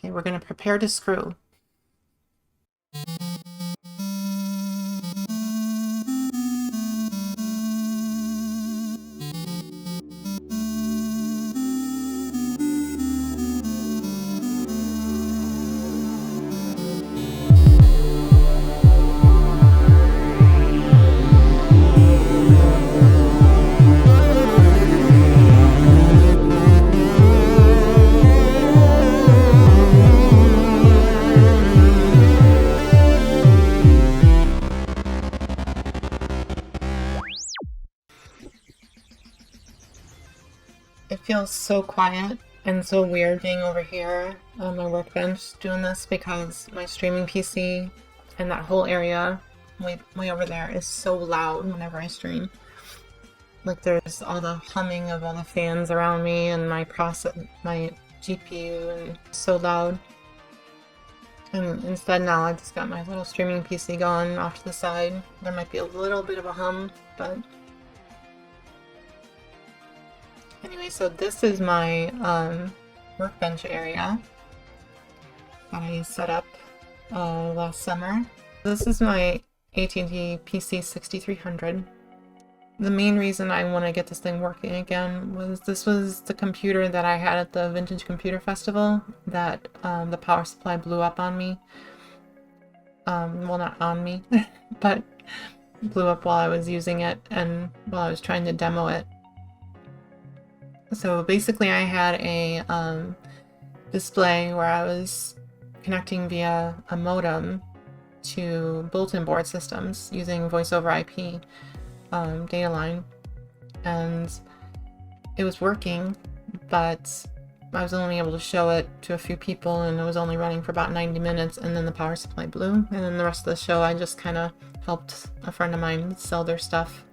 Okay, we're going to prepare to screw. It feels so quiet and so weird being over here on my workbench doing this because my streaming PC and that whole area way over there is so loud whenever I stream. Like there's all the humming of all the fans around me and my GPU, and it's so loud. And instead now I just got my little streaming PC going off to the side. There might be a little bit of a hum, but anyway, so this is my workbench area that I set up last summer. This is my AT&T PC-6300. The main reason I want to get this thing working again was this was the computer that I had at the Vintage Computer Festival that the power supply blew up on me. Well, not on me, but blew up while I was using it and while I was trying to demo it. So basically I had a display where I was connecting via a modem to bulletin board systems using voice over IP data line, and it was working, but I was only able to show it to a few people and it was only running for about 90 minutes, and then the power supply blew, and then the rest of the show I just kind of helped a friend of mine sell their stuff.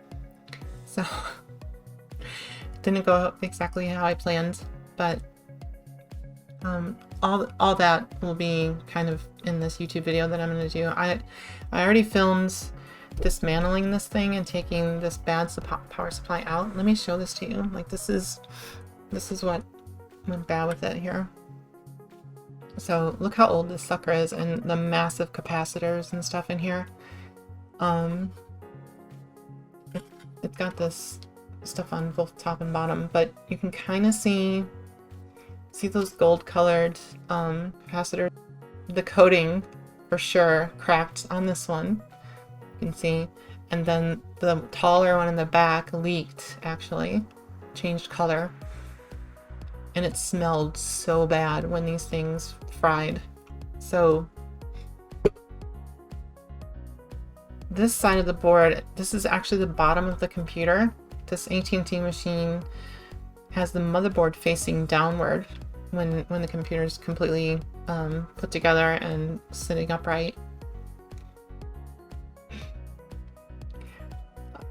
So didn't go exactly how I planned, but all that will be kind of in this YouTube video that I'm going to do. I already filmed dismantling this thing and taking this bad power supply out. Let me show this to you. Like this is what went bad with it here. So look how old this sucker is and the massive capacitors and stuff in here. It's got this stuff on both top and bottom, but you can kind of see those gold colored capacitors. The coating for sure cracked on this one, you can see, and then the taller one in the back leaked, actually changed color, and it smelled so bad when these things fried. So this side of the board, this is actually the bottom of the computer. This AT&T machine has the motherboard facing downward when the computer is completely put together and sitting upright.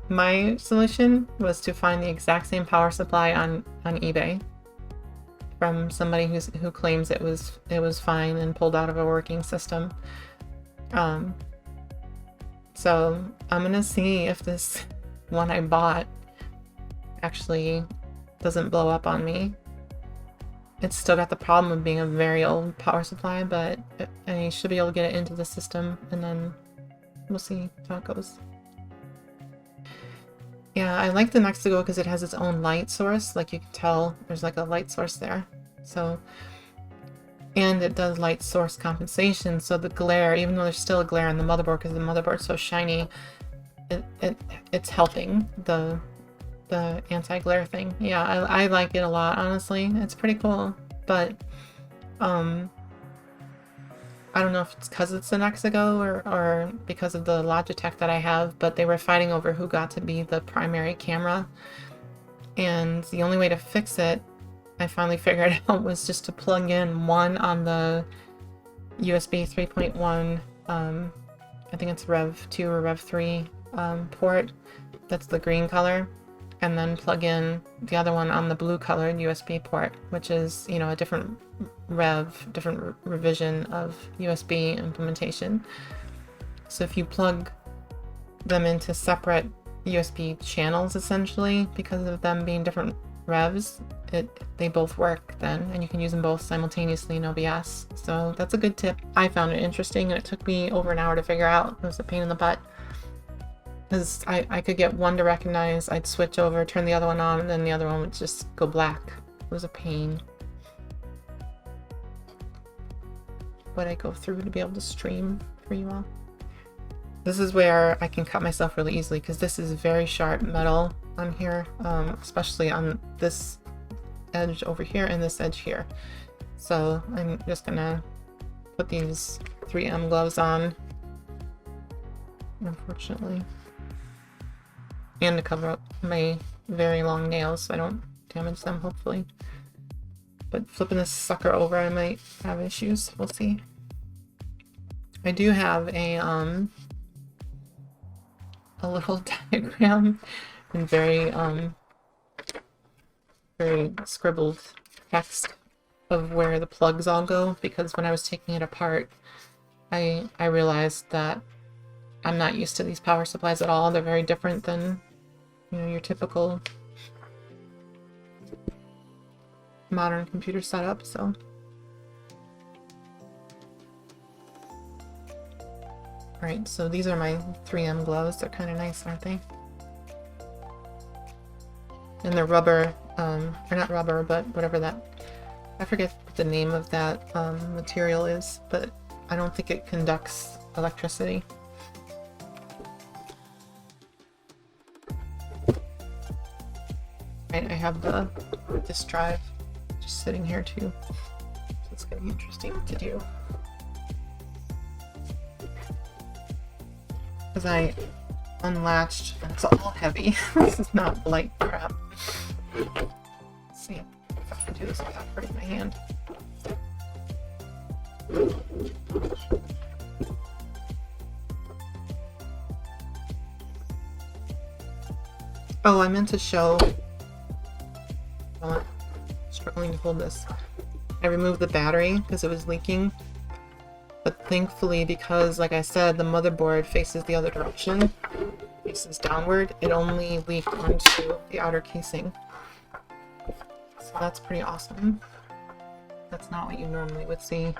My solution was to find the exact same power supply on eBay from somebody who claims it was fine and pulled out of a working system. So I'm gonna see if this one I bought actually doesn't blow up on me. It's still got the problem of being a very old power supply, but I should be able to get it into the system, and then we'll see how it goes. Yeah, I like the Mexico because it has its own light source. Like you can tell there's like a light source there. So, and it does light source compensation, so the glare, even though there's still a glare on the motherboard because the motherboard's so shiny, it's helping the anti-glare thing. Yeah, I like it a lot, honestly. It's pretty cool, but I don't know if it's because it's an Mexico or because of the Logitech that I have, but they were fighting over who got to be the primary camera, and the only way to fix it, I finally figured out, was just to plug in one on the USB 3.1 I think it's Rev 2 or Rev 3 port, that's the green color, and then plug in the other one on the blue colored USB port, which is, you know, a different revision of USB implementation. So if you plug them into separate USB channels, essentially, because of them being different revs, they both work then, and you can use them both simultaneously in OBS. So that's a good tip. I found it interesting, and it took me over an hour to figure out. It was a pain in the butt. Because I could get one to recognize, I'd switch over, turn the other one on, and then the other one would just go black. It was a pain. But I go through to be able to stream for you all. This is where I can cut myself really easily, because this is very sharp metal on here, especially on this edge over here and this edge here. So I'm just gonna put these 3M gloves on, unfortunately, and to cover up my very long nails so I don't damage them, hopefully. But flipping this sucker over, I might have issues. We'll see. I do have a little diagram and very scribbled text of where the plugs all go, because when I was taking it apart, I realized that I'm not used to these power supplies at all. They're very different than, you know, your typical modern computer setup, so. Alright, so these are my 3M gloves. They're kind of nice, aren't they? And they're rubber, or not rubber, but whatever that, I forget what the name of that material is, but I don't think it conducts electricity. Right, I have the disk drive just sitting here too, so it's going to be interesting to do. Because I unlatched, and it's all heavy. This is not light crap. Let's see if I can do this without hurting my hand. Oh, I meant to show. I'm struggling to hold this. I removed the battery because it was leaking. But thankfully, because like I said, the motherboard faces the other direction, faces downward, it only leaked onto the outer casing. So that's pretty awesome. That's not what you normally would see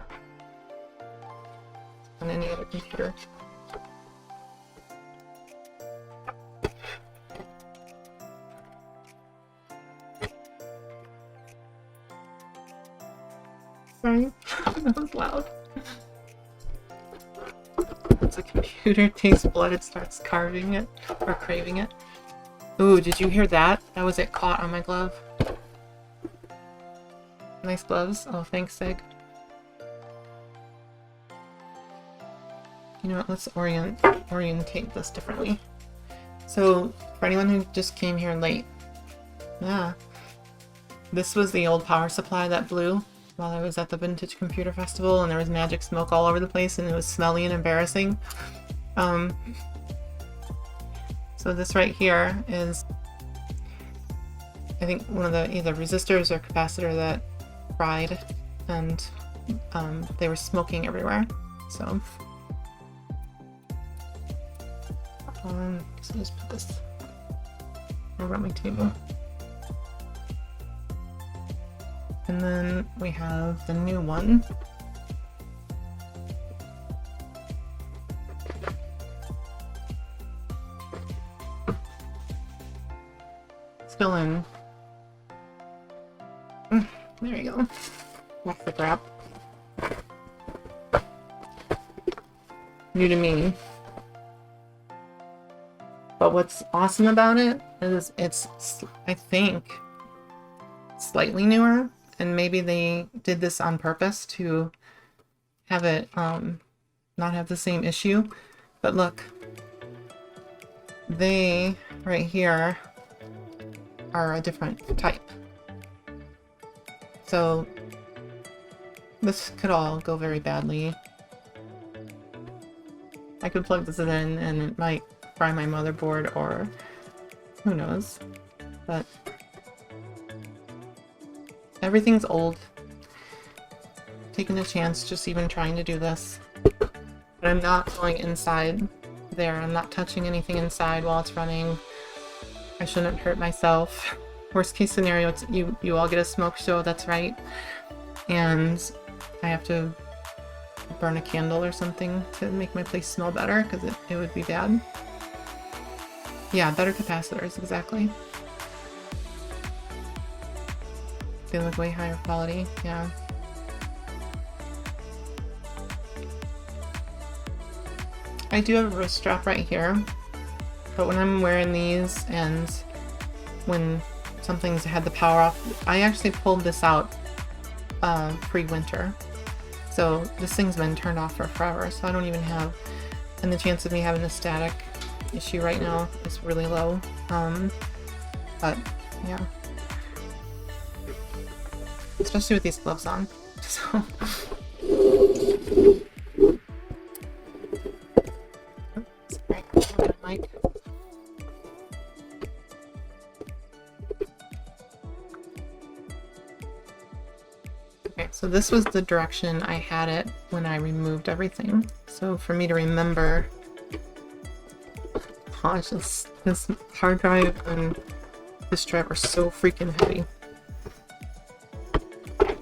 on any other computer. Sorry, that was loud. Once a computer tastes blood, it starts carving it, or craving it. Ooh, did you hear that? That was it caught on my glove. Nice gloves. Oh, thanks, Sig. You know what, let's orientate this differently. So, for anyone who just came here late, yeah, this was the old power supply that blew while I was at the Vintage Computer Festival, and there was magic smoke all over the place, and it was smelly and embarrassing. So this right here is, I think, one of the either resistors or capacitor that fried, and they were smoking everywhere. So so just put this over on my table. And then we have the new one. Still in. There you go. That's the crap. New to me. But what's awesome about it is it's, I think, slightly newer. And maybe they did this on purpose to have it not have the same issue. But look, they right here are a different type. So this could all go very badly. I could plug this in and it might fry my motherboard, or who knows. But everything's old. Taking a chance just even trying to do this. But I'm not going inside there. I'm not touching anything inside while it's running. I shouldn't hurt myself. Worst case scenario, it's you all get a smoke show, that's right. And I have to burn a candle or something to make my place smell better, because it would be bad. Yeah, better capacitors, exactly. They look way higher quality, yeah. I do have a wrist strap right here, but when I'm wearing these and when something's had the power off, I actually pulled this out pre-winter. So this thing's been turned off for forever, so I don't even have, and the chance of me having a static issue right now is really low. But yeah. Especially with these gloves on. So sorry, my mic. Okay, so this was the direction I had it when I removed everything. So for me to remember, gosh, this hard drive and this drive are so freaking heavy.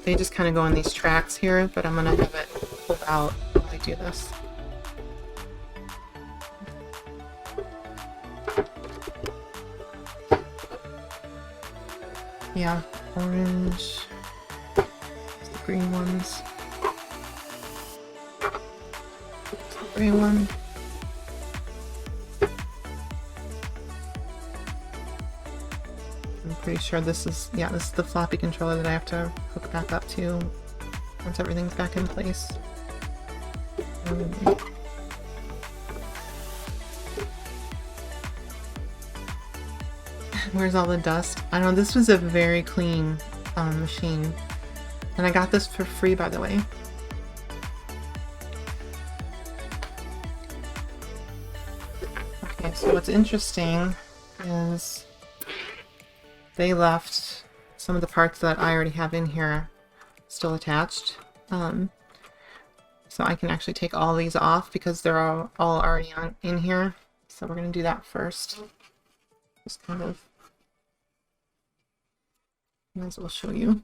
They just kind of go on these tracks here, but I'm gonna have it pulled out while I do this. Yeah, orange. It's the green ones. It's the gray one. I'm pretty sure this is, yeah, this is the floppy controller that I have to hook back up to once everything's back in place. Where's all the dust? I know this was a very clean machine, and I got this for free, by the way. Okay, so what's interesting is they left some of the parts that I already have in here still attached. So I can actually take all these off because they're all already in here. So we're going to do that first. Just kind of, might as well show you.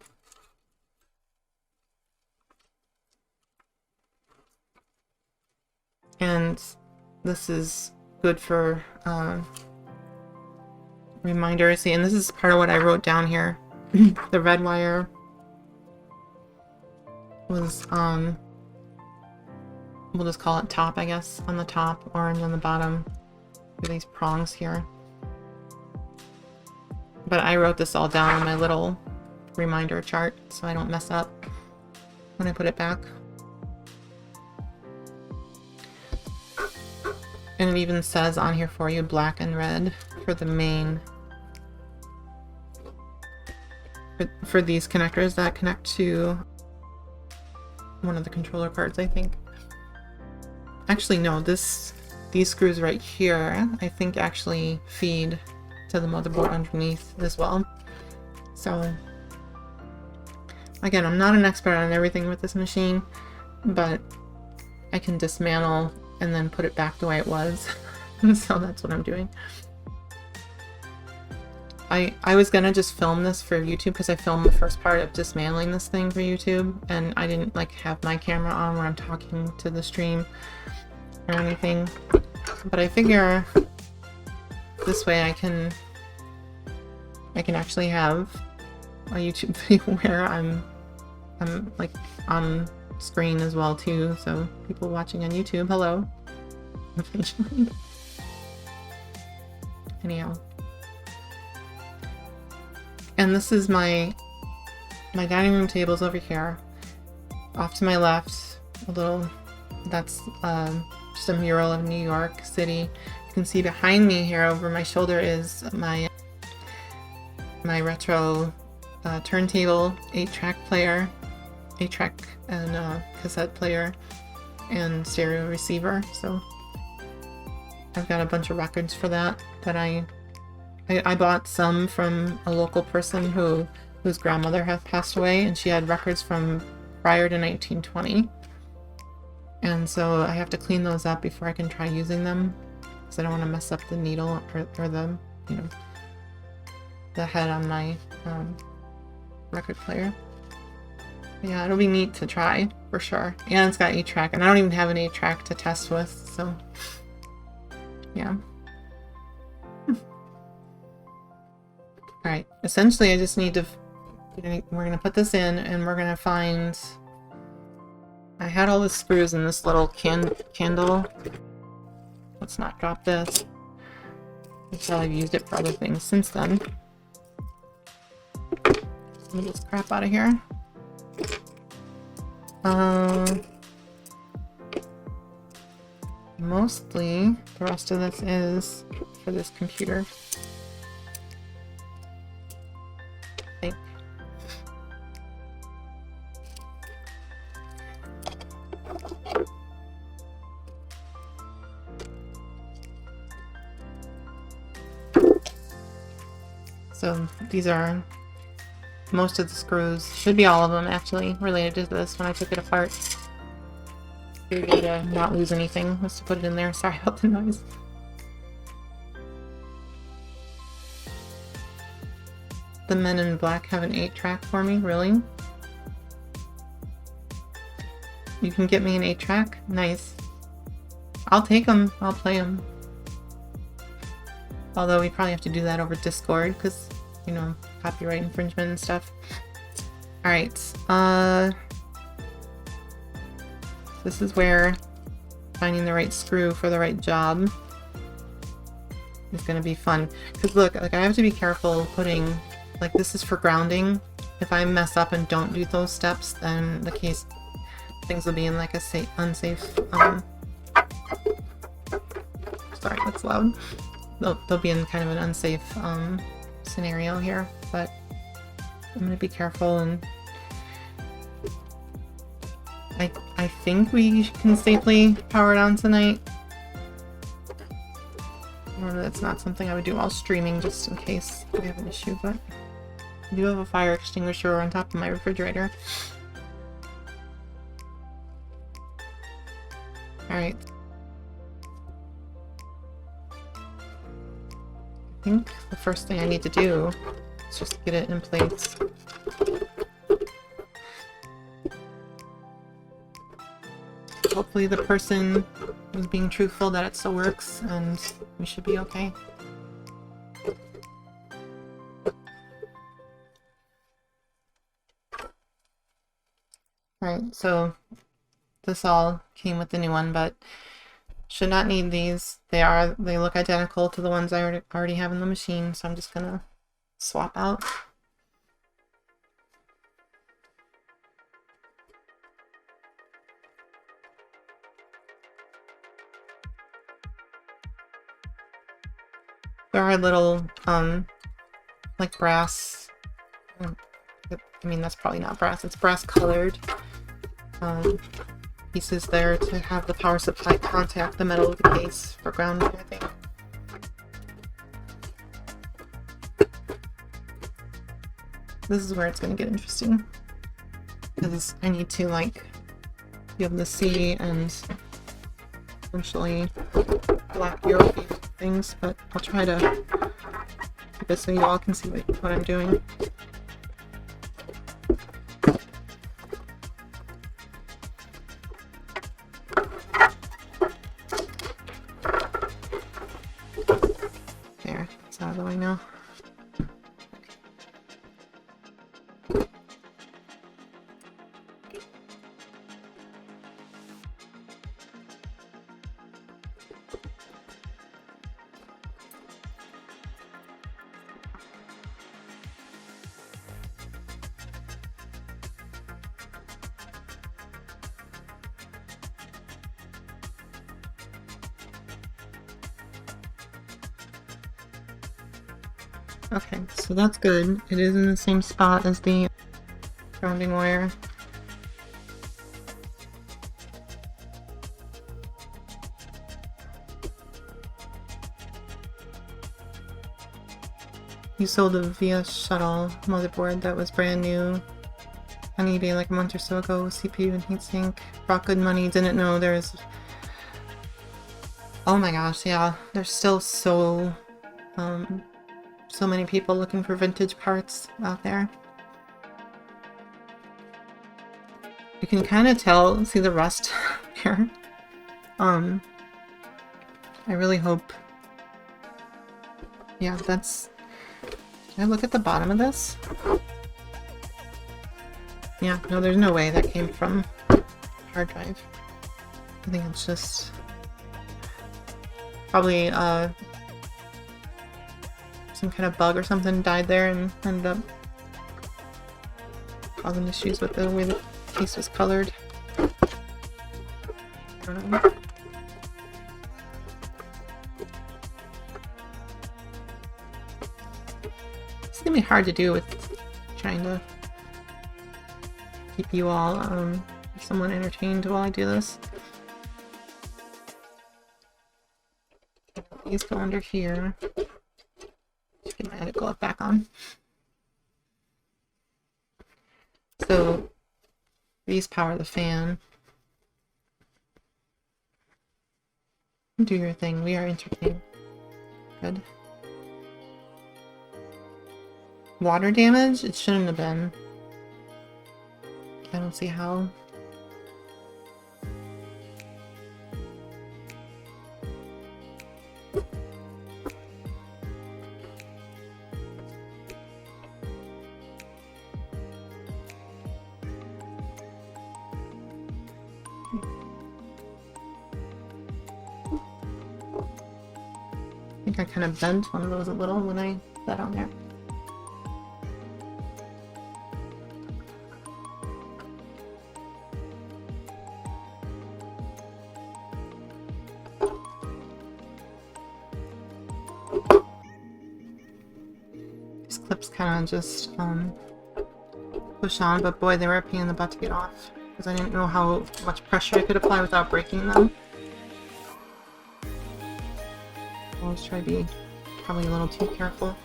And this is good for reminders. See, and this is part of what I wrote down here. The red wire was we'll just call it top, I guess, on the top, orange on the bottom, with these prongs here. But I wrote this all down on my little reminder chart so I don't mess up when I put it back. And it even says on here for you black and red for the main, for these connectors that connect to one of the controller parts, I think. Actually, no, these screws right here, I think actually feed to the motherboard underneath as well. So, again, I'm not an expert on everything with this machine, but I can dismantle and then put it back the way it was. So that's what I'm doing. I was gonna just film this for YouTube because I filmed the first part of dismantling this thing for YouTube, and I didn't like have my camera on where I'm talking to the stream or anything. But I figure this way I can actually have a YouTube video where I'm like on screen as well too, so people watching on YouTube, hello. Eventually. Anyhow. And this is my dining room table's over here. Off to my left, a little, that's just a mural of New York City. You can see behind me here over my shoulder is my retro turntable, 8-track player, 8-track and cassette player, and stereo receiver. So I've got a bunch of records for that I bought some from a local person whose grandmother had passed away, and she had records from prior to 1920. And so I have to clean those up before I can try using them, because I don't want to mess up the needle or the, you know, the head on my record player. Yeah, it'll be neat to try, for sure. And it's got 8-track, and I don't even have an 8-track to test with, so... yeah. Alright, essentially I just need to... we're gonna put this in, and we're gonna find... I had all the screws in this little candle. Let's not drop this. Until I've used it for other things since then. Let me get this crap out of here. Mostly the rest of this is for this computer. I think. So these are most of the screws, should be all of them actually, related to this when I took it apart. Figured to not lose anything was to put it in there. Sorry about the noise. The Men in Black have an 8-track for me, really? You can get me an 8-track? Nice. I'll take them, I'll play them. Although we probably have to do that over Discord, because, you know, copyright infringement and stuff. Alright, this is where finding the right screw for the right job is gonna be fun. Because look, like, I have to be careful putting, like, this is for grounding. If I mess up and don't do those steps, then the case, things will be in like a unsafe, sorry, that's loud. They'll be in kind of an unsafe scenario here, but I'm gonna be careful. And I think we can safely power it on tonight. Or that's not something I would do while streaming, just in case we have an issue, but I do have a fire extinguisher on top of my refrigerator. Alright. I think the first thing I need to do is just get it in place. Hopefully the person was being truthful that it still works, and we should be okay. Alright, so this all came with the new one, but should not need these. They look identical to the ones I already have in the machine, so I'm just gonna swap out. There are little, like brass, I mean, that's probably not brass, it's brass colored, pieces there to have the power supply contact the metal of the case for grounding, I think. This is where it's going to get interesting, because I need to, like, be able to see and essentially block your things, but I'll try to keep it so you all can see what I'm doing. There, it's out of the way now. Okay, so that's good. It is in the same spot as the grounding wire. You sold a VIA shuttle motherboard that was brand new on eBay like a month or so ago with CPU and heatsink. Brought good money, didn't know there's... Oh my gosh, yeah. They're still so so many people looking for vintage parts out there. You can kind of tell, see the rust here. I really hope. Yeah, that's. Can I look at the bottom of this? Yeah, no, there's no way that came from hard drive. I think it's just probably some kind of bug or something died there and ended up causing issues with the way the piece was colored. I don't know. It's gonna be hard to do with trying to keep you all somewhat entertained while I do this. These go under here. Get my edit glove back on. So these power the fan. Do your thing. We are entertained. Good. Water damage? It shouldn't have been. I don't see how. I think I kind of bent one of those a little when I put that on there. These clips kind of just push on, but boy, they were a pain in the butt to get off because I didn't know how much pressure I could apply without breaking them. I'll just try to be probably a little too careful.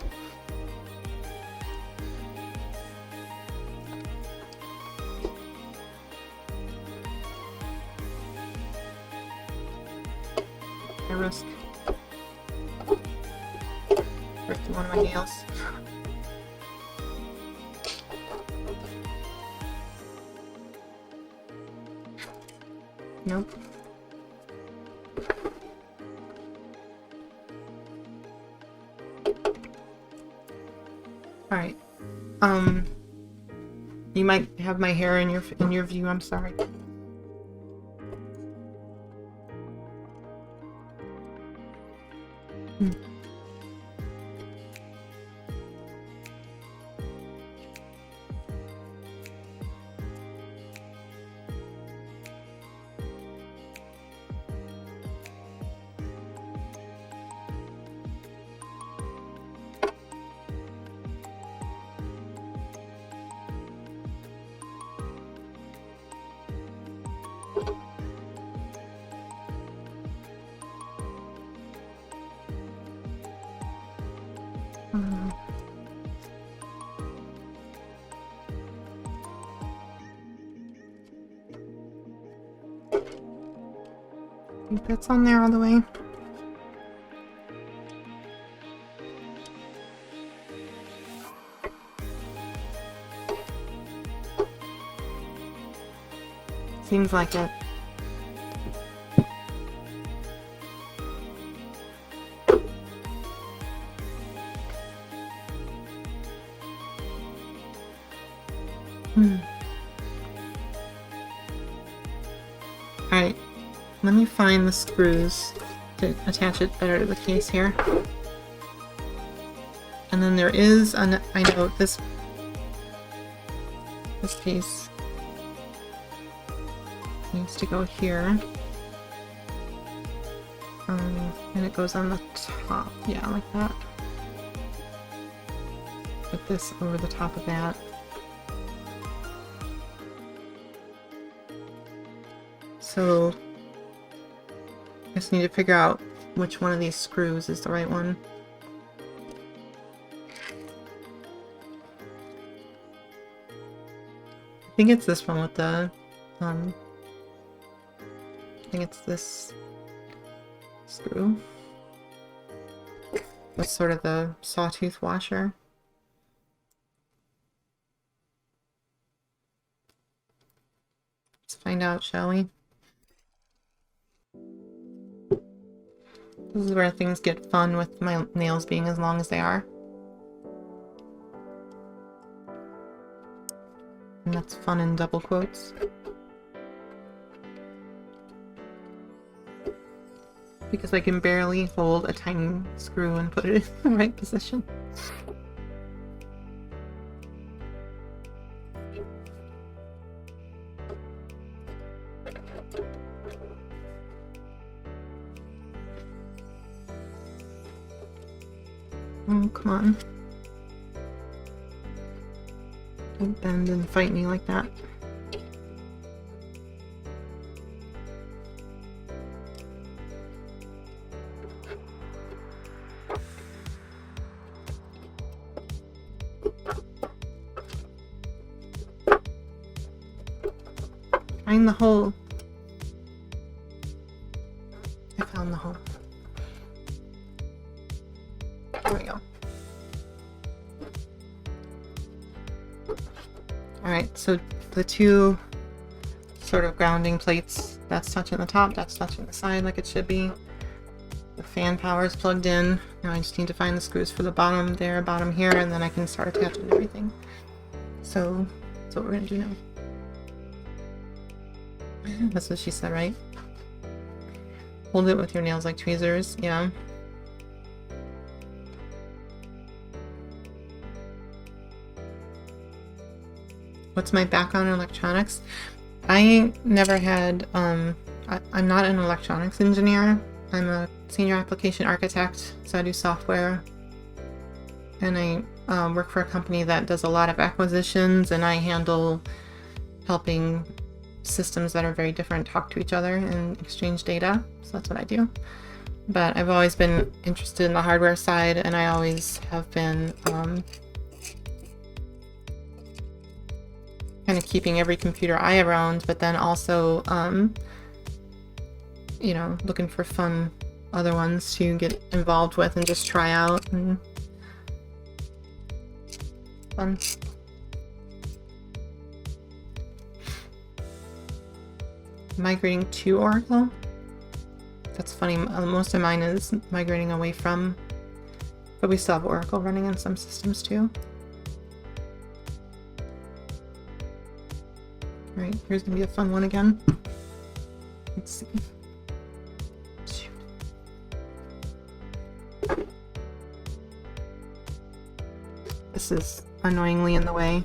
I risk breaking one of my nails. Nope. All right. You might have my hair in your view. I'm sorry. I think that's on there all the way. Seems like it. Alright, let me find the screws to attach it better to the case here. And then there is an, I know this piece needs to go here. And it goes on the top, yeah, like that. Put this over the top of that. So I just need to figure out which one of these screws is the right one. I think it's this one with the, I think it's this screw. That's sort of the sawtooth washer. Let's find out, shall we? This is where things get fun with my nails being as long as they are. And that's fun in double quotes. Because I can barely hold a tiny screw and put it in the right position. Oh, come on. Don't bend and fight me like that. Find the hole. I found the hole. There we go. Alright, so the two sort of grounding plates, that's touching the top, that's touching the side like it should be. The fan power is plugged in. Now I just need to find the screws for the bottom there, bottom here, and then I can start attaching everything. So that's what we're going to do now. That's what she said, right? Hold it with your nails like tweezers, yeah. What's my background in electronics? I never had, I'm not an electronics engineer. I'm a senior application architect, so I do software. And I work for a company that does a lot of acquisitions, and I handle helping systems that are very different talk to each other and exchange data. So that's what I do. But I've always been interested in the hardware side, and I always have been kind of keeping every computer I around, but then also, you know, looking for fun other ones to get involved with and just try out. And fun. Migrating to Oracle? That's funny. Most of mine is migrating away from, but we still have Oracle running in some systems too. Alright, here's gonna be a fun one again. Let's see. Shoot. This is annoyingly in the way.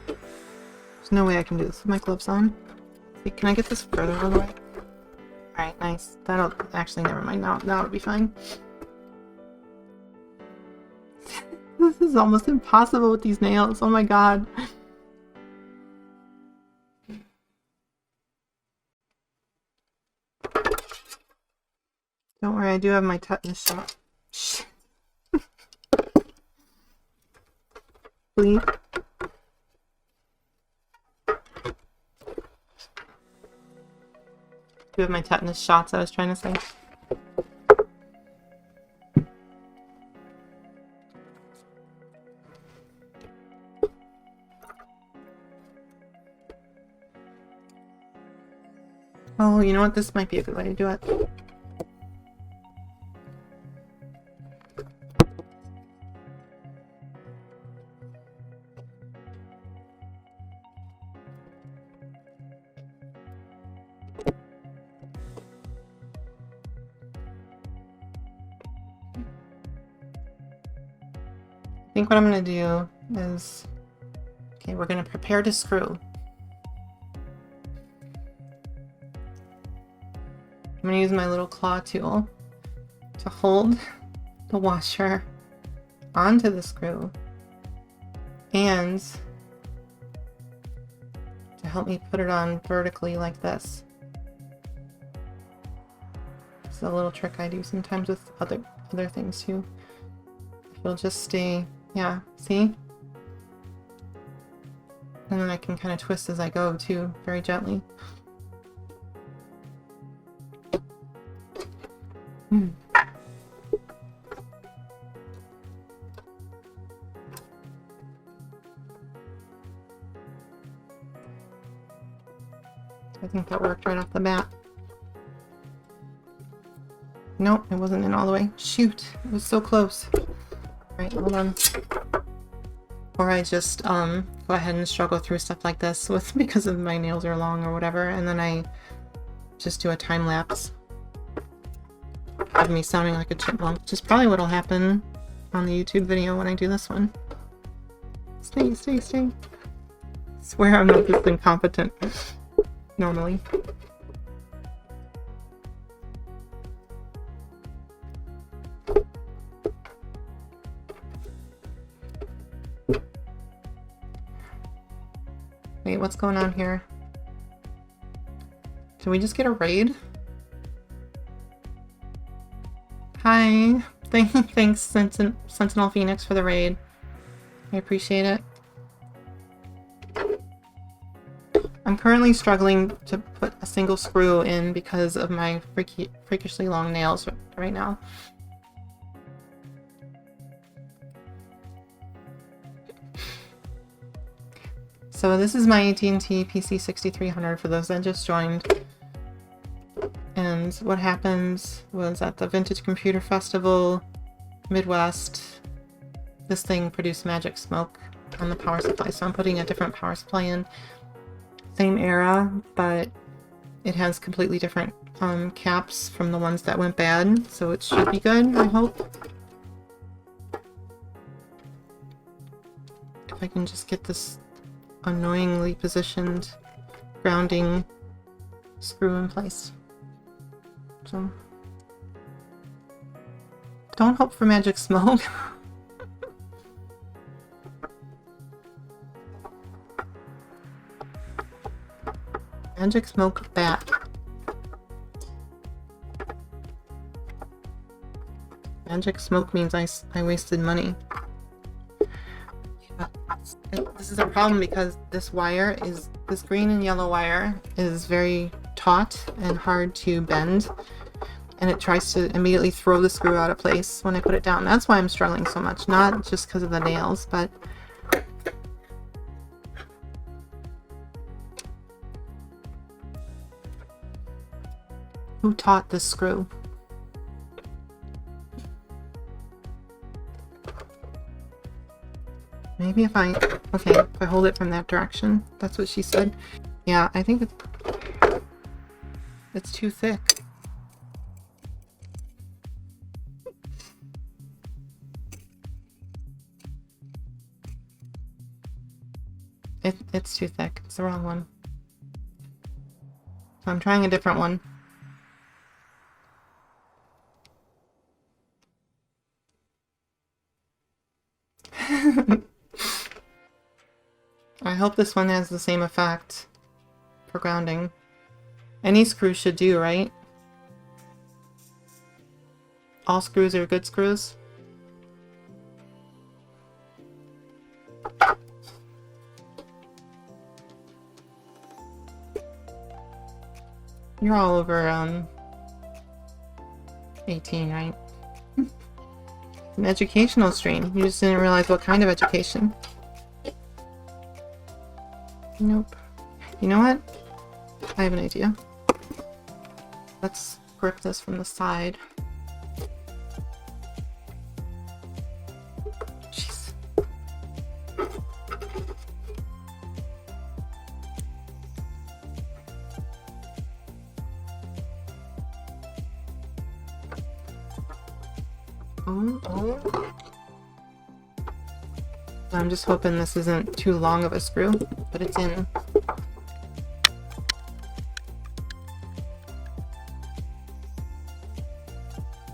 There's no way I can do this with my gloves on. See, can I get this further out of the way? Alright, nice. That'll actually, never mind. Now it'll be fine. This is almost impossible with these nails. Oh my god. Don't worry, I do have my tetanus shot. Shit. Please. Do have my tetanus shots, I was trying to say. Oh, you know what? This might be a good way to do it. I think what I'm going to do is, okay, we're going to prepare to screw. I'm going to use my little claw tool to hold the washer onto the screw and to help me put it on vertically like this. It's a little trick I do sometimes with other things too. If you'll just stay, yeah, see? And then I can kind of twist as I go too, very gently. I think that worked right off the bat. Nope, it wasn't in all the way. Shoot, it was so close. Alright, hold on. Or I just go ahead and struggle through stuff like this with because of my nails are long or whatever, and then I just do a time lapse of me sounding like a chipmunk, which is probably what'll happen on the YouTube video when I do this one. Stay, stay, stay. I swear I'm not this incompetent normally. Wait, what's going on here? Did we just get a raid? Hi! Thanks, Sentinel Phoenix, for the raid. I appreciate it. I'm currently struggling to put a single screw in because of my freakishly long nails right now. So this is my AT&T PC-6300 for those that just joined. And what happened was at the Vintage Computer Festival, Midwest, this thing produced magic smoke on the power supply. So I'm putting a different power supply in. Same era, but it has completely different caps from the ones that went bad. So it should be good, I hope. If I can just get this annoyingly positioned grounding screw in place. So don't hope for magic smoke. Magic smoke bat. Magic smoke means I wasted money. This is a problem because this green and yellow wire is very taut and hard to bend, and it tries to immediately throw the screw out of place when I put it down. That's why I'm struggling so much, not just because of the nails, but who taught this screw? Maybe if I hold it from that direction. That's what she said. Yeah, I think it's too thick. It's too thick. It's the wrong one. So I'm trying a different one. I hope this one has the same effect for grounding. Any screw should do, right? All screws are good screws? You're all over 18, right? An educational stream. You just didn't realize what kind of education. Nope. You know what? I have an idea. Let's grip this from the side. Jeez. Oh. I'm just hoping this isn't too long of a screw, but it's in.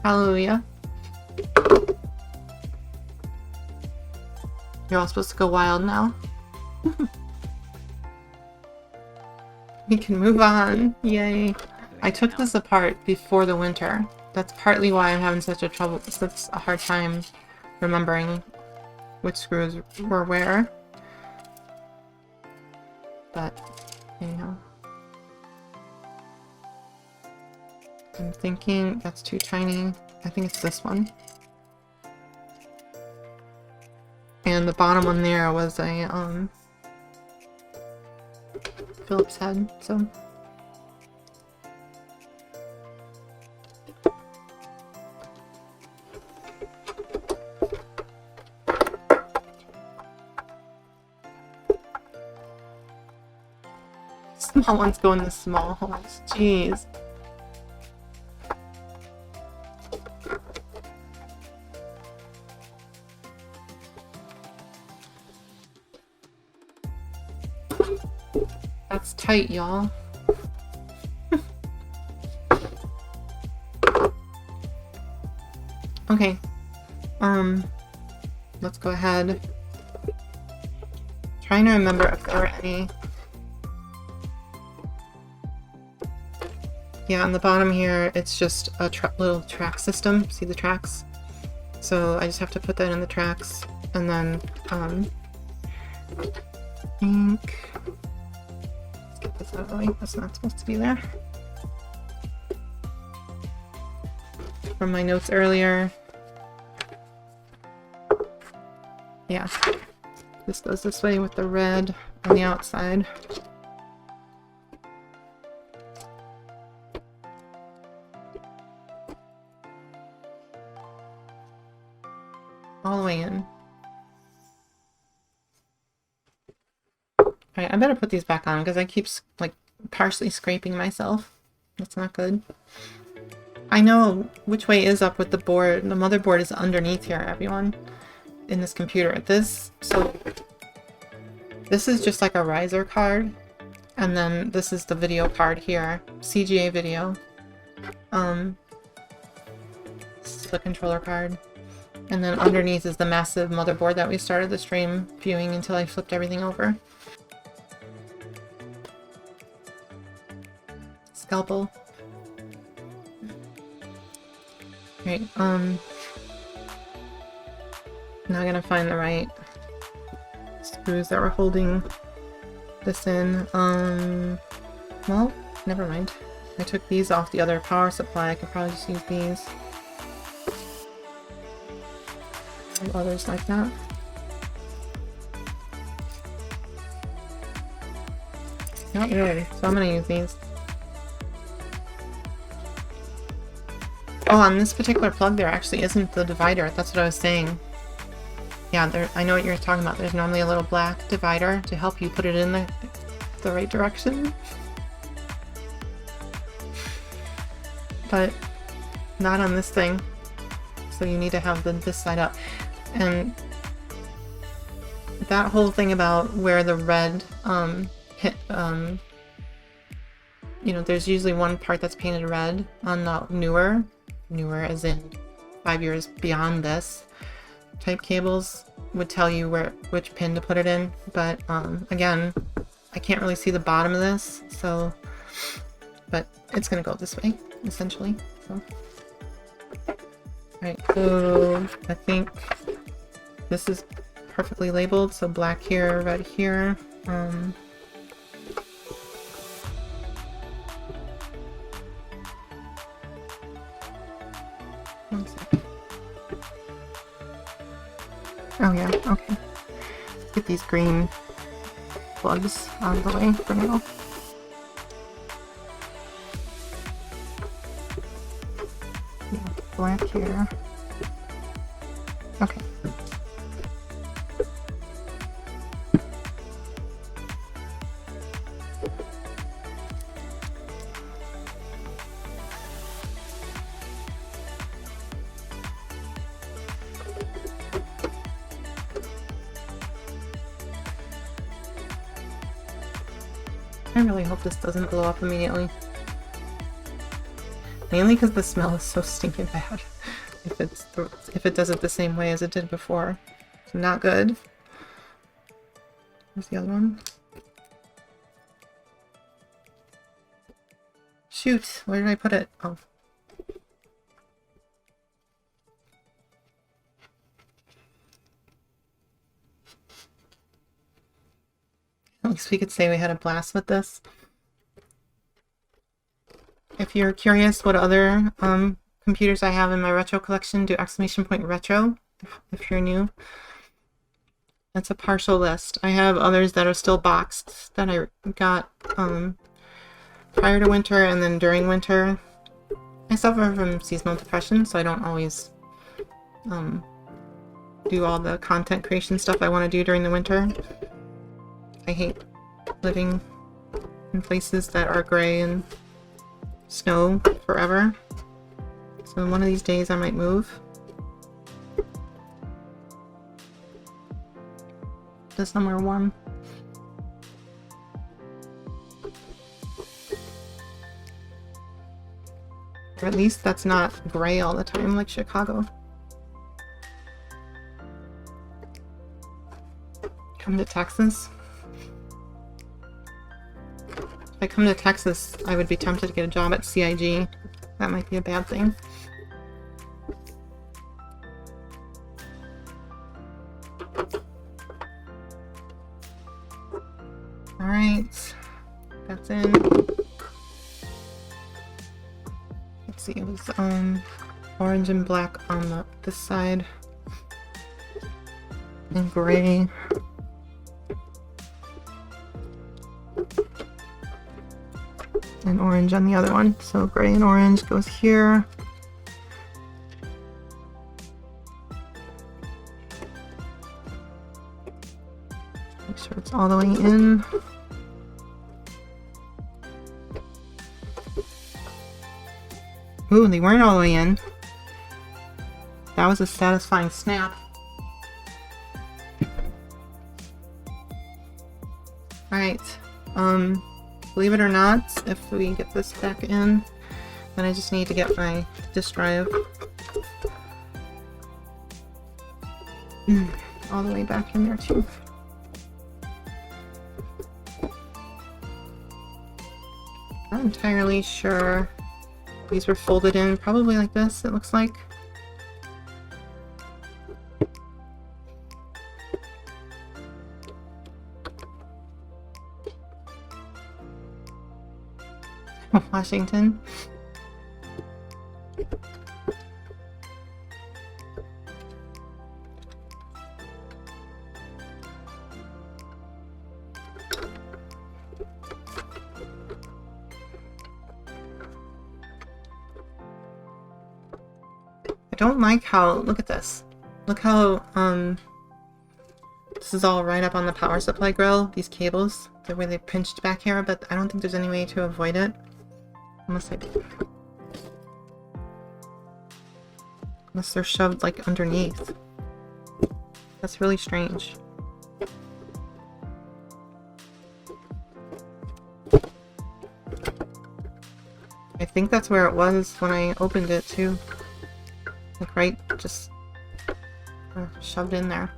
Hallelujah. You're all supposed to go wild now. We can move on. Yay. I took this apart before the winter. That's partly why I'm having such a hard time remembering which screws were where. But, anyhow. I'm thinking that's too tiny. I think it's this one. And the bottom one there was a Phillips head, so small ones go in the small holes. Jeez. That's tight, y'all. Okay. Let's go ahead. Trying to remember if there were any. Yeah, on the bottom here, it's just a little track system. See the tracks? So I just have to put that in the tracks, and then I think. Let's get this out of the way. That's not supposed to be there. From my notes earlier. Yeah. This goes this way with the red on the outside. All the way in. Alright, I better put these back on because I keep like partially scraping myself. That's not good. I know which way is up with the board. The motherboard is underneath here, everyone. In this computer. This is just like a riser card. And then this is the video card here. CGA video. This is the controller card. And then underneath is the massive motherboard that we started the stream viewing until I flipped everything over. Scalpel. Right, now I'm gonna find the right screws that were holding this in. Well, never mind. I took these off the other power supply. I could probably just use these. And others like that. Not really, so I'm gonna use these. Oh, on this particular plug there actually isn't the divider. That's what I was saying. Yeah, there, I know what you're talking about. There's normally a little black divider to help you put it in the right direction. But not on this thing. So you need to have this side up. And that whole thing about where the red hit, you know, there's usually one part that's painted red on the newer as in 5 years beyond this type cables would tell you which pin to put it in, but again, I can't really see the bottom of this, so but it's gonna go this way essentially. So alright, so I think this is perfectly labeled, so black here, red here. One second. Oh yeah, okay. Get these green plugs out of the way for now. Yeah, black here. Okay. I really hope this doesn't blow up immediately. Mainly because the smell is so stinking bad. If it does it the same way as it did before. It's not good. Where's the other one? Shoot! Where did I put it? Oh. At least we could say we had a blast with this. If you're curious what other computers I have in my retro collection, do ! retro if you're new. That's a partial list. I have others that are still boxed that I got prior to winter and then during winter. I suffer from seasonal depression, so I don't always do all the content creation stuff I want to do during the winter. I hate living in places that are gray and snow forever. So one of these days I might move to somewhere warm. Or at least that's not gray all the time like Chicago. Come to Texas. If I come to Texas, I would be tempted to get a job at CIG. That might be a bad thing. Alright, that's in. Let's see, it was orange and black on this side, and gray. And orange on the other one. So gray and orange goes here. Make sure it's all the way in. Ooh, they weren't all the way in. That was a satisfying snap. Alright, believe it or not, if we get this back in, then I just need to get my disk drive all the way back in there too. Not entirely sure. These were folded in probably like this, it looks like. Washington. I don't like how, look at this. Look how, this is all right up on the power supply grill, these cables, the way they pinched back here, but I don't think there's any way to avoid it. Unless they're shoved like underneath. That's really strange. I think that's where it was when I opened it too. Like right, just shoved in there.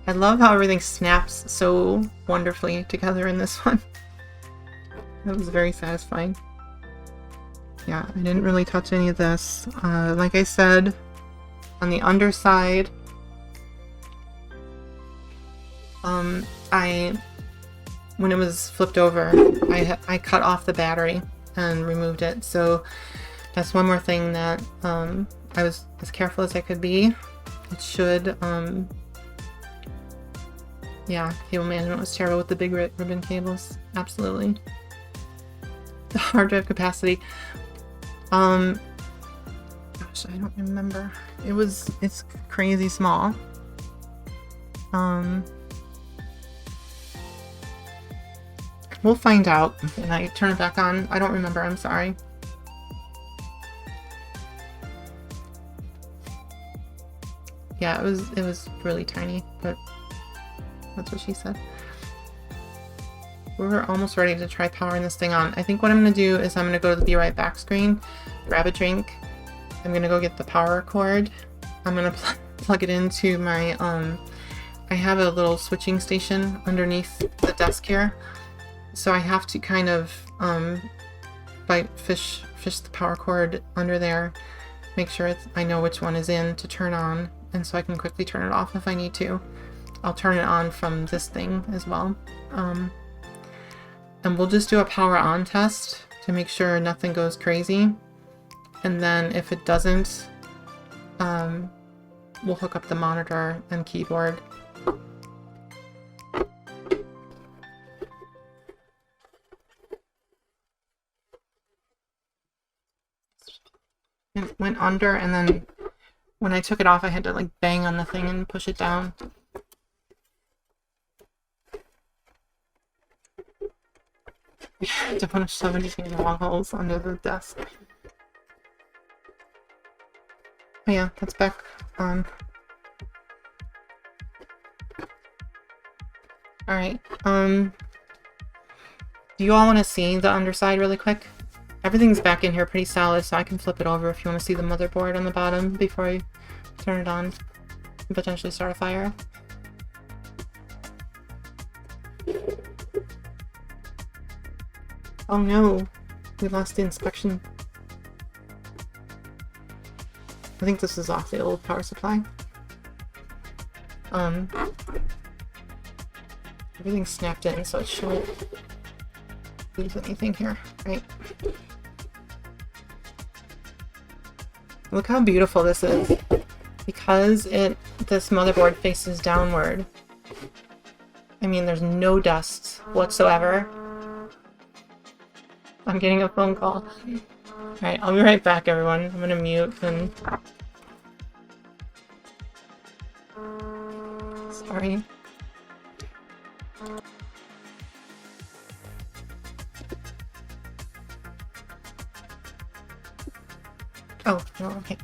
I love how everything snaps so wonderfully together in this one. That was very satisfying. Yeah, I didn't really touch any of this. Like I said, on the underside, when it was flipped over, I cut off the battery and removed it. So that's one more thing that I was as careful as I could be. It should, yeah, cable management was terrible with the big ribbon cables. Absolutely. The hard drive capacity. Gosh, I don't remember. It's crazy small. We'll find out when I turn it back on. I don't remember, I'm sorry. Yeah, it was really tiny, but that's what she said. We're almost ready to try powering this thing on. I think what I'm going to do is I'm going to go to the Be Right Back screen, grab a drink. I'm going to go get the power cord. I'm going to plug it into my, I have a little switching station underneath the desk here. So I have to kind of fish the power cord under there, make sure I know which one is in to turn on, and so I can quickly turn it off if I need to. I'll turn it on from this thing as well. And we'll just do a power on test to make sure nothing goes crazy. And then if it doesn't, we'll hook up the monitor and keyboard. It went under and then when I took it off, I had to like bang on the thing and push it down. I had to put 70 long holes under the desk. Oh yeah, that's back on. Alright, do you all want to see the underside really quick? Everything's back in here pretty solid, so I can flip it over if you want to see the motherboard on the bottom before I turn it on and potentially start a fire. Oh no, we lost the inspection. I think this is off the old power supply. Everything's snapped in, so it shouldn't lose anything here, right? Look how beautiful this is. Because this motherboard faces downward. I mean, there's no dust whatsoever. I'm getting a phone call. Alright, I'll be right back, everyone. I'm gonna mute and... Sorry. Oh, okay.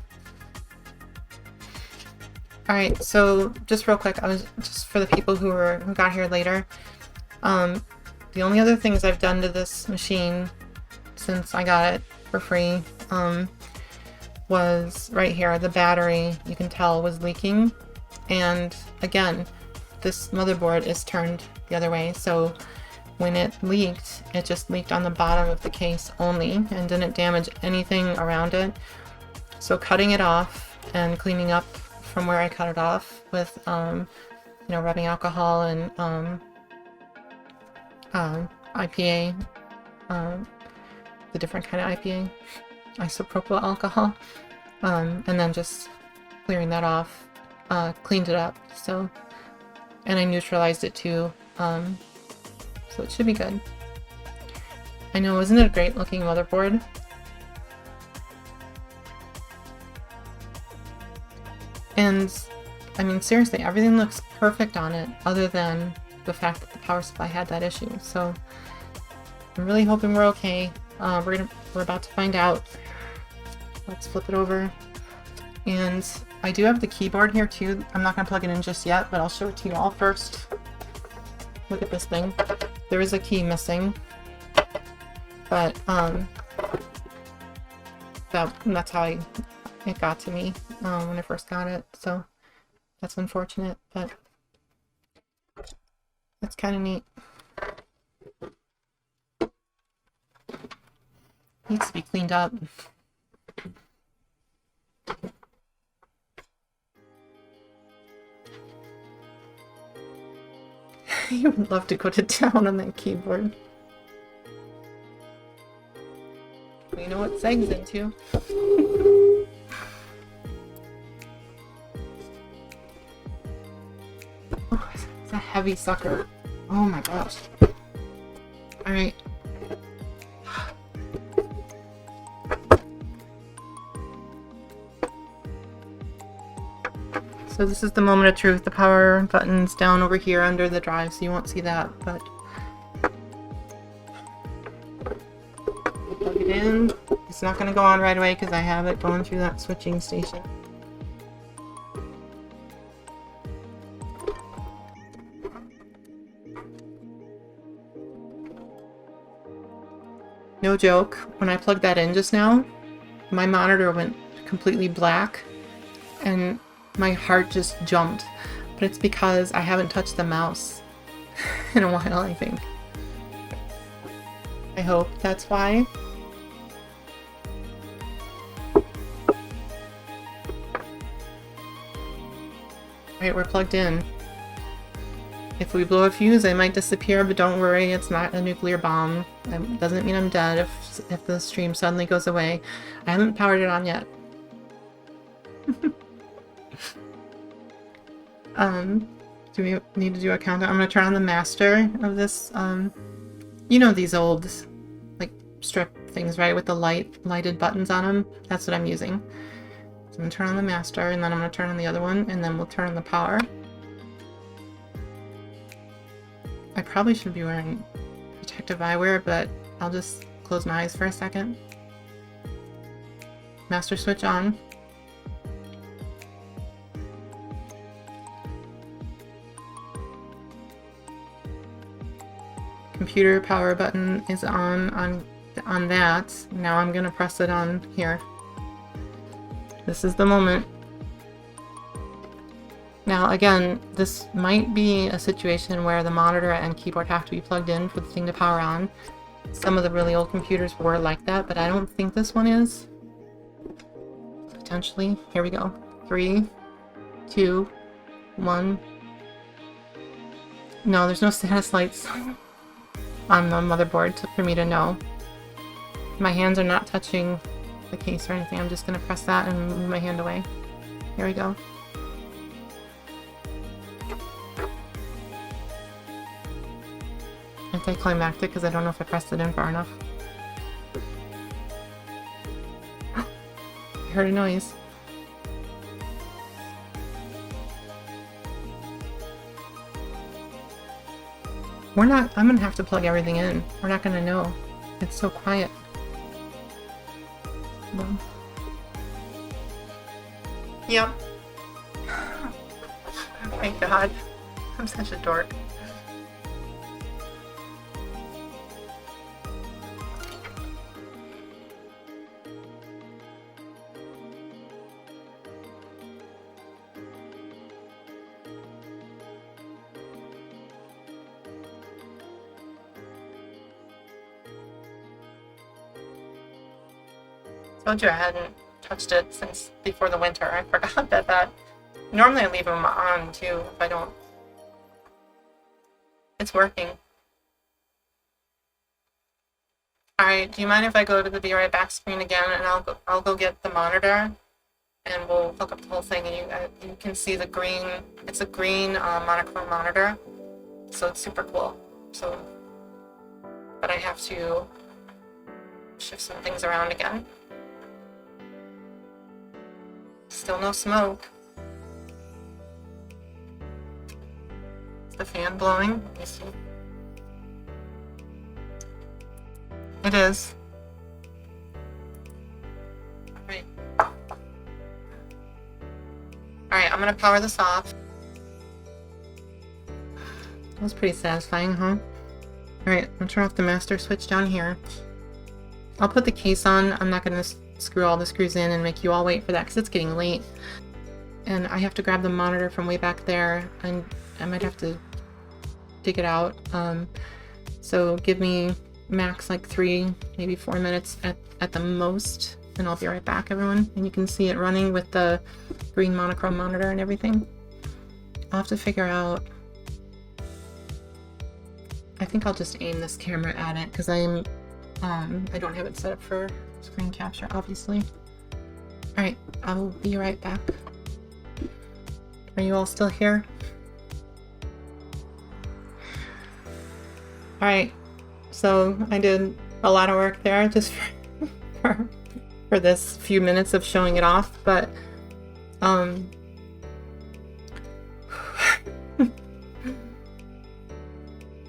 Alright, so just real quick, just for the people who got here later. The only other things I've done to this machine since I got it for free was right here, the battery, you can tell, was leaking. And again, this motherboard is turned the other way, so when it leaked, it just leaked on the bottom of the case only and didn't damage anything around it. So cutting it off and cleaning up from where I cut it off with, you know, rubbing alcohol and IPA, the different kind of IPA, isopropyl alcohol, and then just clearing that off, cleaned it up, so, and I neutralized it too, so it should be good. I know, isn't it a great looking motherboard? And, I mean, seriously, everything looks perfect on it, other than the fact that the power supply had that issue, so I'm really hoping we're okay. We're about to find out. Let's flip it over. And I do have the keyboard here too. I'm not going to plug it in just yet, but I'll show it to you all first. Look at this thing. There is a key missing, but that's how it got to me when I first got it. So that's unfortunate, but that's kind of neat. Needs to be cleaned up. You would love to put it down on that keyboard. You know what Seg's into. Oh, it's a heavy sucker. Oh my gosh. Alright. So this is the moment of truth. The power button's down over here under the drive, so you won't see that, but plug it in. It's not going to go on right away because I have it going through that switching station. No joke, when I plugged that in just now, my monitor went completely black and my heart just jumped, but it's because I haven't touched the mouse in a while, I think. I hope that's why. Right, we're plugged in. If we blow a fuse, I might disappear, but don't worry, it's not a nuclear bomb. It doesn't mean I'm dead if the stream suddenly goes away. I haven't powered it on yet. Do we need to do a countdown? I'm gonna turn on the master of this, you know these old, like, strip things, right, with the lighted buttons on them? That's what I'm using. So I'm gonna turn on the master, and then I'm gonna turn on the other one, and then we'll turn on the power. I probably should be wearing protective eyewear, but I'll just close my eyes for a second. Master switch on. Computer power button is on that. Now I'm gonna press it on here. This is the moment. Now again, this might be a situation where the monitor and keyboard have to be plugged in for the thing to power on. Some of the really old computers were like that, but I don't think this one is. Potentially. Here we go. 3, 2, 1. No, there's no status lights on the motherboard for me to know. My hands are not touching the case or anything. I'm just going to press that and move my hand away. Here we go. Anticlimactic because I don't know if I pressed it in far enough. I heard a noise. I'm gonna have to plug everything in. We're not gonna know. It's so quiet. Yep. Oh my god. I'm such a dork. Told you I hadn't touched it since before the winter. I forgot that. Normally I leave them on too if I don't. It's working. Alright, do you mind if I go to the be right back screen again, and I'll go get the monitor and we'll hook up the whole thing, and you can see the green. It's a green monochrome monitor, so it's super cool. So, but I have to shift some things around again. Still no smoke. Is the fan blowing? Let me see. It is. Alright. Alright, I'm gonna power this off. That was pretty satisfying, huh? Alright, I'm gonna turn off the master switch down here. I'll put the case on. I'm not gonna screw all the screws in and make you all wait for that because it's getting late. And I have to grab the monitor from way back there, and I might have to dig it out. So give me max like 3, maybe 4 minutes at the most, and I'll be right back, everyone. And you can see it running with the green monochrome monitor and everything. I'll have to figure out. I think I'll just aim this camera at it because I don't have it set up for screen capture, obviously. Alright, I'll be right back. Are you all still here? Alright, so I did a lot of work there just for this few minutes of showing it off, but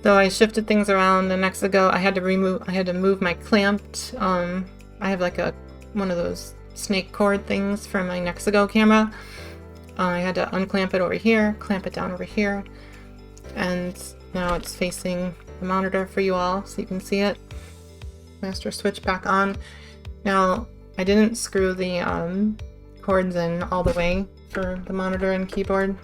so I shifted things around, and next ago I had to move my clamped, I have like one of those snake cord things from my Nexigo camera. I had to unclamp it over here, clamp it down over here, and now it's facing the monitor for you all so you can see it. Master switch back on. Now I didn't screw the cords in all the way for the monitor and keyboard,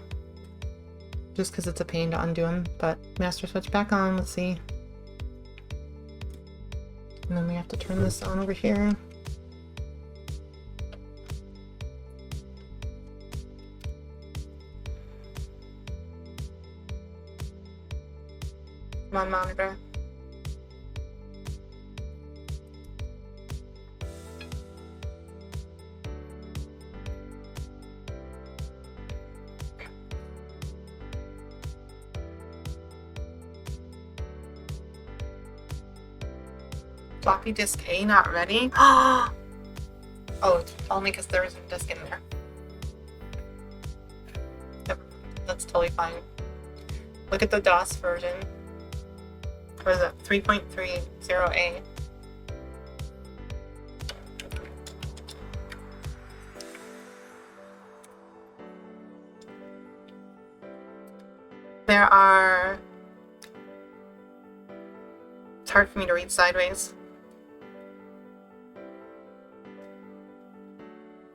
just because it's a pain to undo them, but master switch back on. Let's see. And then we have to turn this on over here. Come on, monitor. Floppy disk A not ready? Oh, tell me because there isn't a disk in there. That's totally fine. Look at the DOS version. What is it? 3.30A. There are... It's hard for me to read sideways.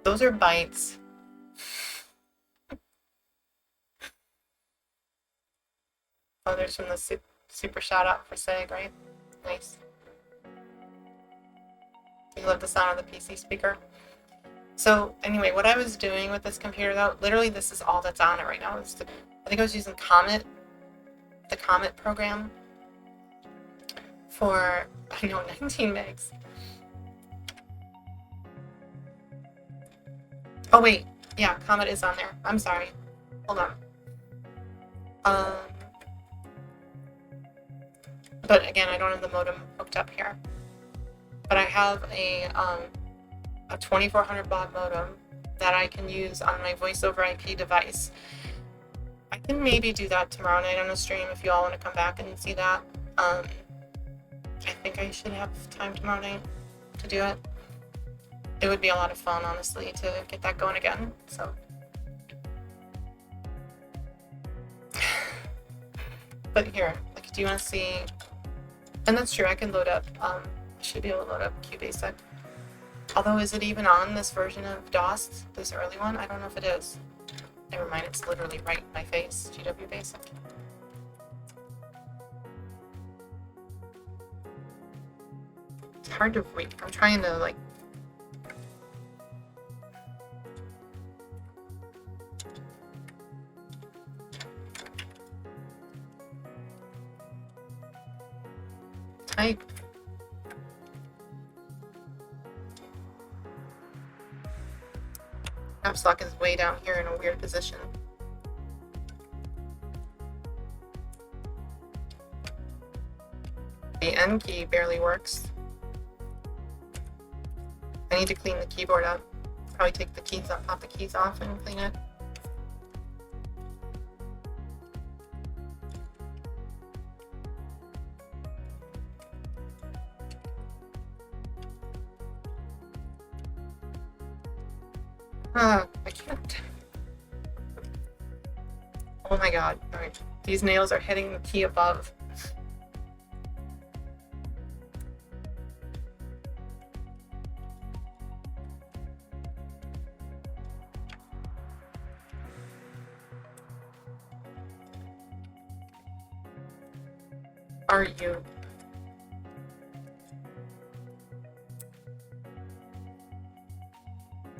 Those are bytes. Oh, there's from the super shout out for SEG, right? Nice. You love the sound of the PC speaker. So anyway, what I was doing with this computer though, literally this is all that's on it right now. I think I was using Comet, the Comet program for, 19 megs. Oh wait, yeah, Comet is on there. I'm sorry. Hold on. But again, I don't have the modem hooked up here. But I have a 2400 baud modem that I can use on my voice over IP device. I can maybe do that tomorrow night on a stream if you all want to come back and see that. I think I should have time tomorrow night to do it. It would be a lot of fun, honestly, to get that going again. So, but here, like, do you want to see? And that's true. I can load up. I should be able to load up QBasic. Although, is it even on this version of DOS? This early one? I don't know if it is. Never mind. It's literally right in my face. GW Basic. It's hard to read. I'm trying to like. Type. Caps lock is way down here in a weird position. The N key barely works. I need to clean the keyboard up. Probably take the keys off, pop the keys off and clean it. I can't. Oh my god. Alright. These nails are hitting the key above. Are you?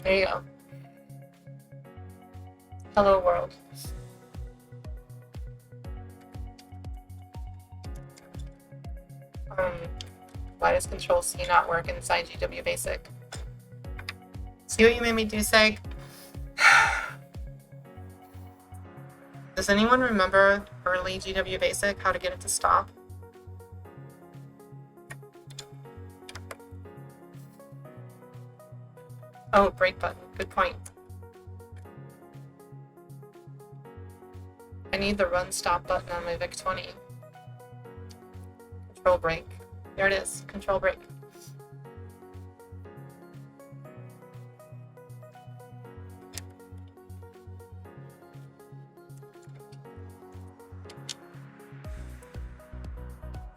There you go. Hello world. Why does Control C not work inside GW Basic? See what you made me do, Seg? Does anyone remember early GW Basic, how to get it to stop? Oh, break button. Good point. I need the run stop button on my VIC-20. Control break. There it is. Control break.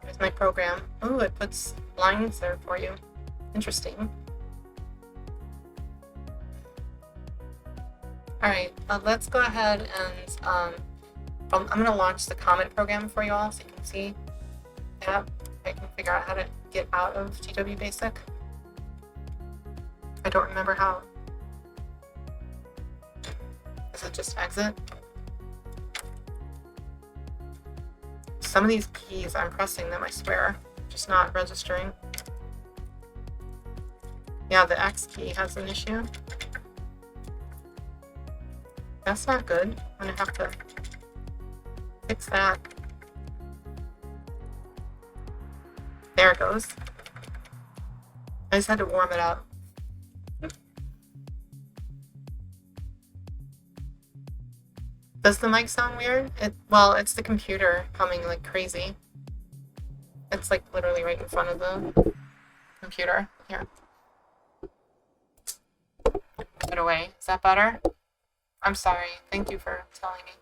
Here's my program. Ooh, it puts lines there for you. Interesting. Alright, let's go ahead and I'm going to launch the Comet program for you all so you can see that. I can figure out how to get out of GW Basic. I don't remember how. Is it just exit? Some of these keys, I'm pressing them, I swear. Just not registering. Yeah, the X key has an issue. That's not good. I'm gonna have to fix that. There it goes. I just had to warm it up. Does the mic sound weird? Well, it's the computer humming like crazy. It's like literally right in front of the computer. Here. Put it away. Is that better? I'm sorry. Thank you for telling me.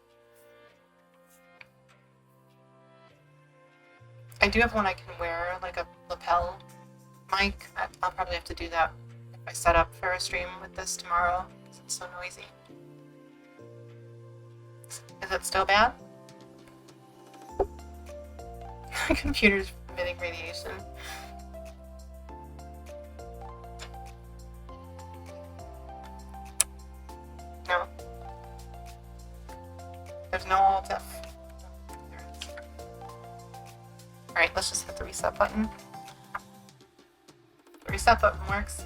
I do have one I can wear, like a lapel mic. I'll probably have to do that if I set up for a stream with this tomorrow, because it's so noisy. Is it still bad? My computer's emitting radiation. No. There's no alt-F. Alright, let's just hit the reset button. The reset button works.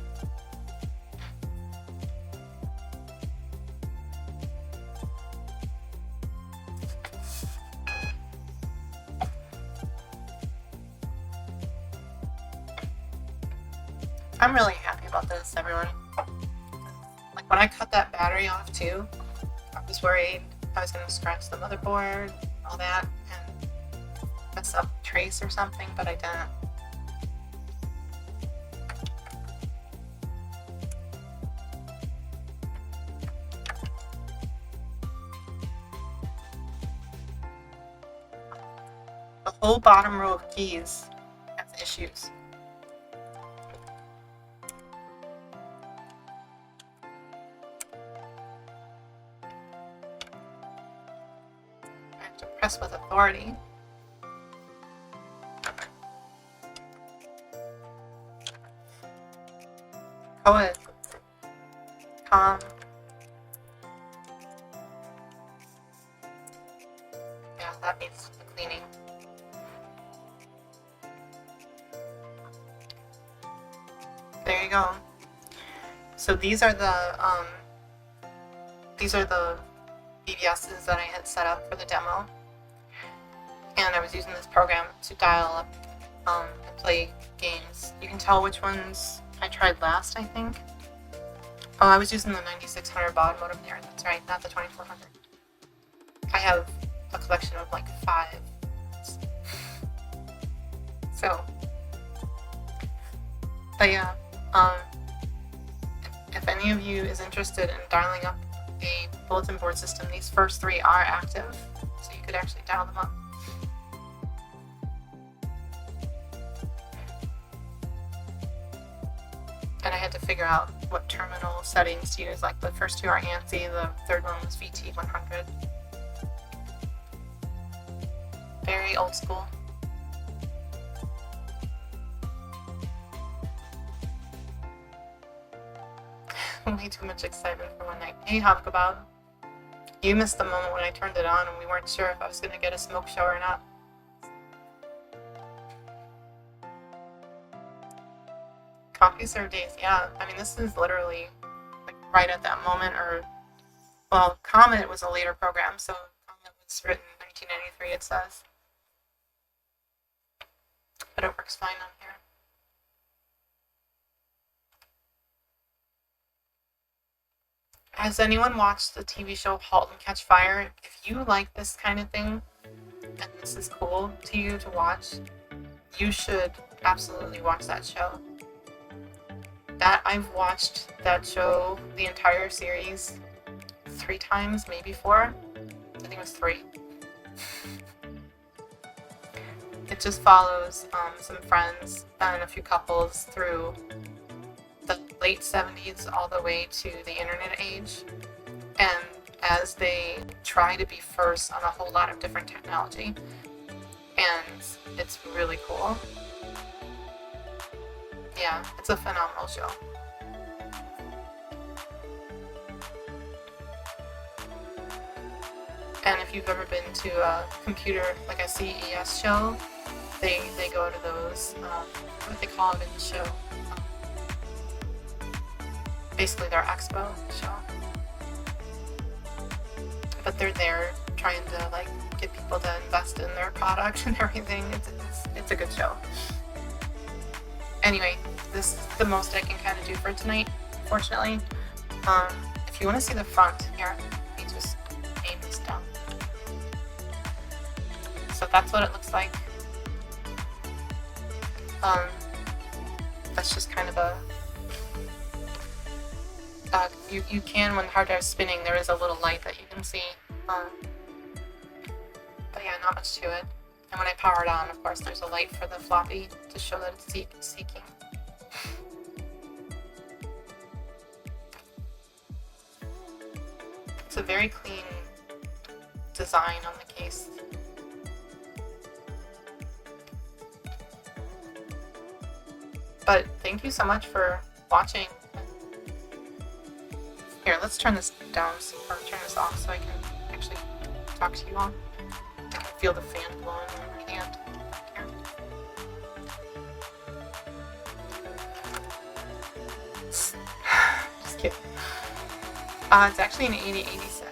I'm really happy about this, everyone. Like, when I cut that battery off too, I was worried I was gonna scratch the motherboard, all that, and mess up trace or something, but I didn't. The whole bottom row of keys has issues. I have to press with authority. Poet. Calm. Yeah, that needs cleaning. There you go. So these are the BBSs that I had set up for the demo, and I was using this program to dial up and play games. You can tell which ones I tried last, I think. Oh, I was using the 9600 baud modem there. That's right, not the 2400. I have a collection of like 5. So, but yeah, if any of you is interested in dialing up a bulletin board system, these first 3 are active, so you could actually dial them up. And I had to figure out what terminal settings to use. Like the first 2 are ANSI, the third one was VT100. Very old school. Way too much excitement for one night. Hey Hop Kebab. You missed the moment when I turned it on and we weren't sure if I was going to get a smoke show or not. CompuServe days, yeah. I mean, this is literally like right at that moment, or, well, Comet was a later program, so Comet was written in 1993, it says. But it works fine on here. Has anyone watched the TV show *Halt and Catch Fire*? If you like this kind of thing, and this is cool to you to watch, you should absolutely watch that show. I've watched that show, the entire series, 3 times, maybe 4. I think it was 3. It just follows some friends and a few couples through the late 70s all the way to the internet age, and as they try to be first on a whole lot of different technology, and it's really cool. Yeah, it's a phenomenal show. And if you've ever been to a computer, like a CES show, they go to those, what they call it in the show. Basically their expo show. But they're there trying to like get people to invest in their product and everything. It's a good show. Anyway, this is the most I can kind of do for tonight, unfortunately. If you want to see the front, here, let me just aim this down. So that's what it looks like. That's just kind of a... you can, when the hard drive is spinning, there is a little light that you can see. But yeah, not much to it. And when I power it on, of course, there's a light for the floppy to show that it's seeking. It's a very clean design on the case. But thank you so much for watching. Here, let's turn this down, or turn this off so I can actually talk to you all. I can feel the fan blowing on my hand back here. Just kidding. It's actually an 8086.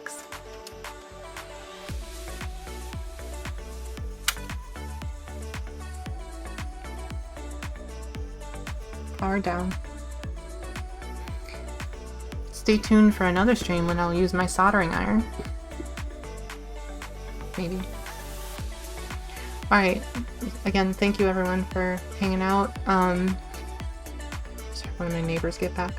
Power down. Stay tuned for another stream when I'll use my soldering iron. Maybe. Alright. Again, thank you everyone for hanging out. Sorry, when my neighbors get back.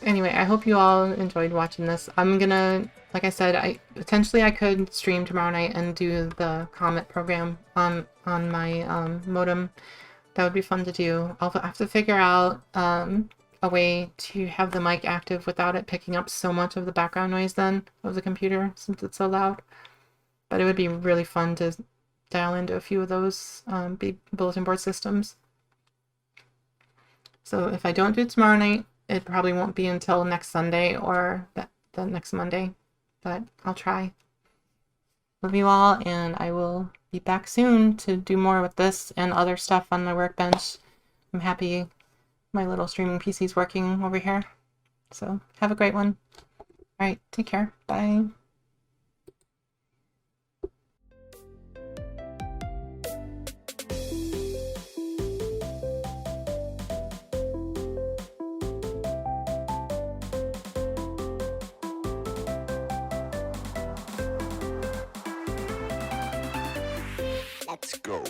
Anyway, I hope you all enjoyed watching this. I'm gonna, like I said, potentially I could stream tomorrow night and do the Comet program on my modem. That would be fun to do. I'll have to figure out a way to have the mic active without it picking up so much of the background noise then of the computer, since it's so loud. But it would be really fun to dial into a few of those big bulletin board systems. So if I don't do it tomorrow night, it probably won't be until next Sunday or the next Monday, but I'll try. Love you all, and I will be back soon to do more with this and other stuff on my workbench. I'm happy my little streaming PC is working over here. So have a great one. All right, take care. Bye. Let's go.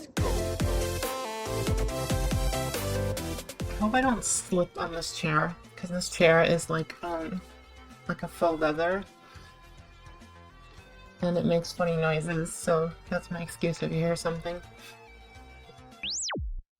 I hope I don't slip on this chair, because this chair is like a faux leather, and it makes funny noises, so that's my excuse if you hear something.